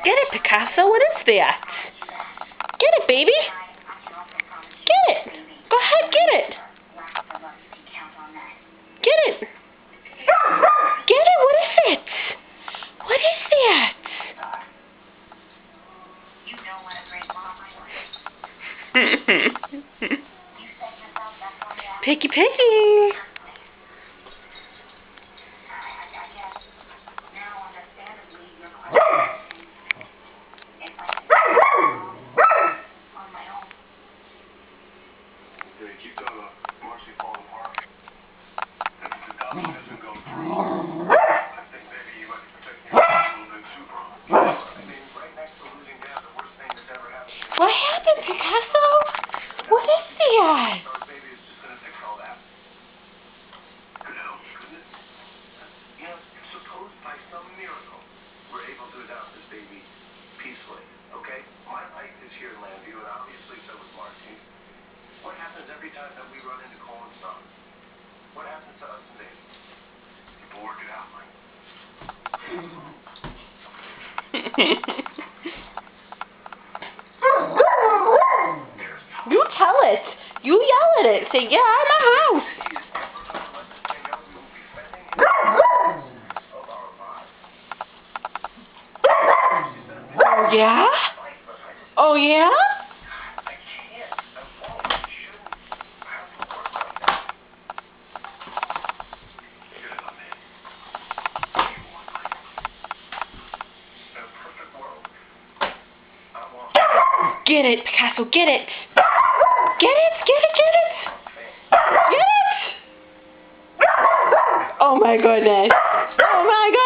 Get it, Picasso. What is that? Get it, baby. Get it. Go ahead, get it. Get it. Get it. What is it? What is that? Picky, picky. Keep the Marcy falling apart. If the adoption doesn't go through, I think maybe you might be protecting yourself a little bit too broad. I mean, right next to losing Dad, the worst thing that's ever happened to me. What happened, Picasso? What is that? Our baby is just gonna fix all that. Could help, couldn't it? You know, suppose by some miracle we're able to adopt this baby peacefully, okay? My life is here in Llanview, and obviously so is Marcy. What happens every time that we run into Cole and Son? What happens to us and baby? People work it out, Mike. You tell it. You yell at it. Say, get out of my house. Oh, yeah? Oh, yeah? Get it, Picasso, get it! Get it, get it, get it! Get it! Oh my goodness! Oh my goodness!